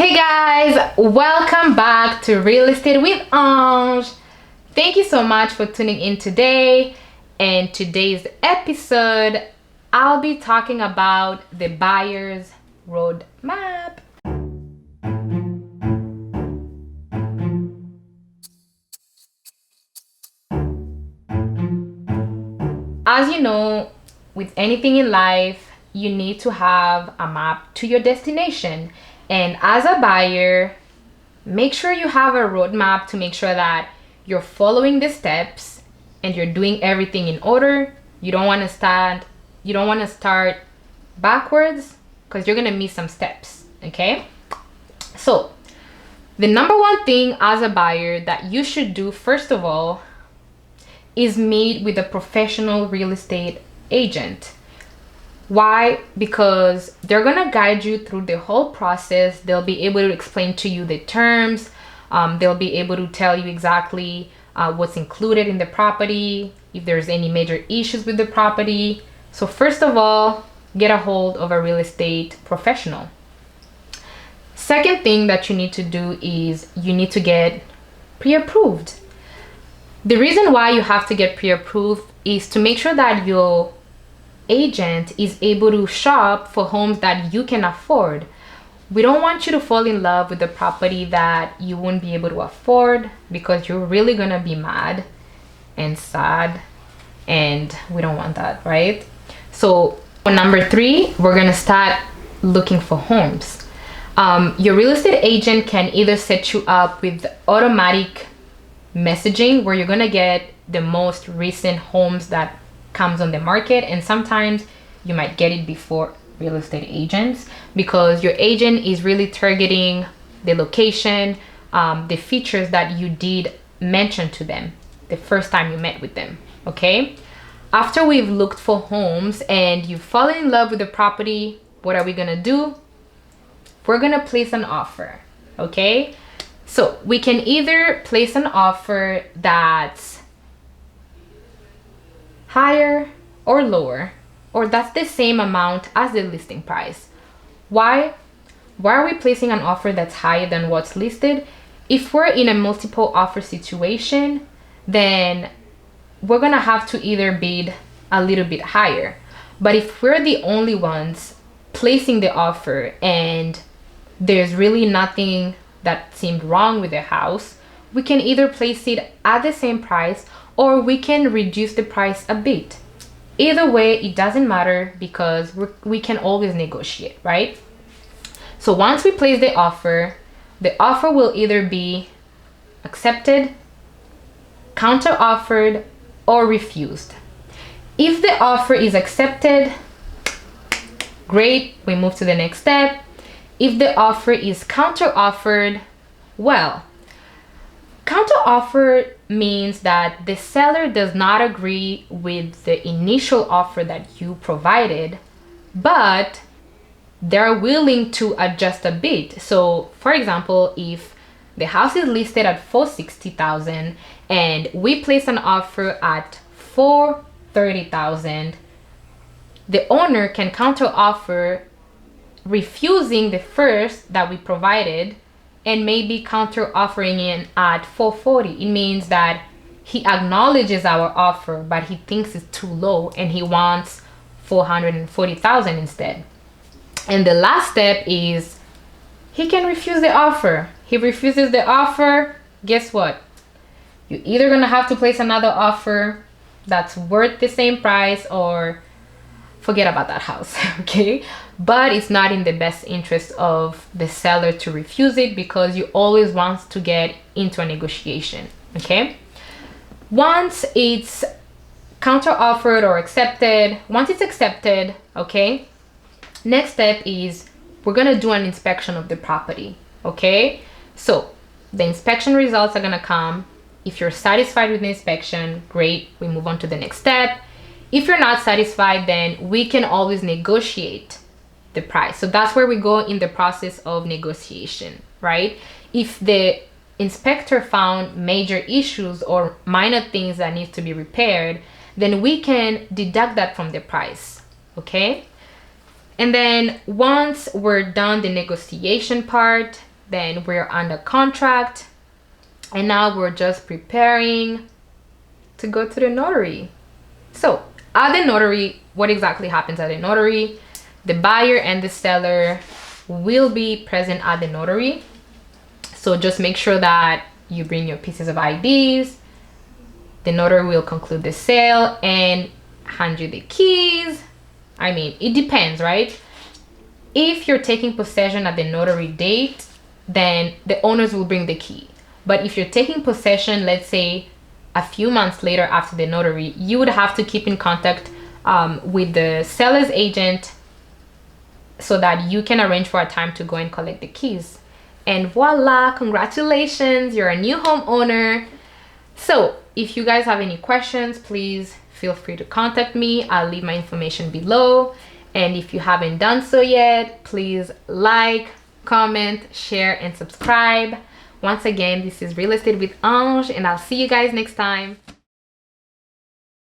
Hey guys, welcome back to Real Estate with Ange. Thank you so much for tuning in today. And today's episode, I'll be talking about the buyer's roadmap. As you know, with anything in life, you need to have a map to your destination. And as a buyer, make sure you have a roadmap to make sure that you're following the steps and you're doing everything in order. You don't want to start backwards because you're going to miss some steps, okay? So, the number one thing as a buyer that you should do first of all is meet with a professional real estate agent. Why? Because they're gonna guide you through the whole process. They'll be able to explain to you the terms. They'll be able to tell you exactly what's included in the property, if there's any major issues with the property. So first of all, get a hold of a real estate professional. Second thing that you need to do is you need to get pre-approved. The reason why you have to get pre-approved is to make sure that your agent is able to shop for homes that you can afford. We don't want you to fall in love with a property that you won't be able to afford, because you're really gonna be mad and sad, and we don't want that, right? So for number 3, we're gonna start looking for homes. Your real estate agent can either set you up with automatic messaging, where you're gonna get the most recent homes that comes on the market, and sometimes you might get it before real estate agents, because your agent is really targeting the location, the features that you did mention to them the first time you met with them. Okay, after we've looked for homes and you've fallen in love with the property, what are we gonna do? We're gonna place an offer. Okay, so we can either place an offer that's higher or lower, or that's the same amount as the listing price. Why are we placing an offer that's higher than what's listed? If we're in a multiple offer situation, then we're gonna have to either bid a little bit higher. But if we're the only ones placing the offer and there's really nothing that seemed wrong with the house, we can either place it at the same price, or we can reduce the price a bit. Either way, it doesn't matter, because we can always negotiate, right? So once we place the offer will either be accepted, counter-offered, or refused. If the offer is accepted, great, we move to the next step. If the offer is counter-offered, well, counter-offer means that the seller does not agree with the initial offer that you provided, but they're willing to adjust a bit. So for example, if the house is listed at $460,000 and we place an offer at $430,000, the owner can counter-offer, refusing the first that we provided, and maybe counter offering in at $440. It means that he acknowledges our offer, but he thinks it's too low and he wants $440,000 instead. And the last step is he can refuse the offer. He refuses the offer, guess what? You're either gonna have to place another offer that's worth the same price, or forget about that house. Okay, but it's not in the best interest of the seller to refuse it, because you always want to get into a negotiation. Okay, once it's counter offered or accepted, once it's accepted, okay, next step is we're gonna do an inspection of the property. Okay, so the inspection results are gonna come. If you're satisfied with the inspection, great, we move on to the next step. If you're not satisfied, then we can always negotiate the price. So that's where we go in the process of negotiation, right? If the inspector found major issues or minor things that need to be repaired, then we can deduct that from the price, okay? And then once we're done the negotiation part, then we're under contract, and now we're just preparing to go to the notary. So at the notary, what exactly happens at the notary? The buyer and the seller will be present at the notary. So just make sure that you bring your pieces of IDs. The notary will conclude the sale and hand you the keys. I mean, it depends, right? If you're taking possession at the notary date, then the owners will bring the key. But if you're taking possession, let's say a few months later after the notary, you would have to keep in contact with the seller's agent so that you can arrange for a time to go and collect the keys. And voila, congratulations, you're a new homeowner. So if you guys have any questions, please feel free to contact me. I'll leave my information below. And if you haven't done so yet, please like, comment, share, and subscribe. Once again, this is Real Estate with Ange, and I'll see you guys next time.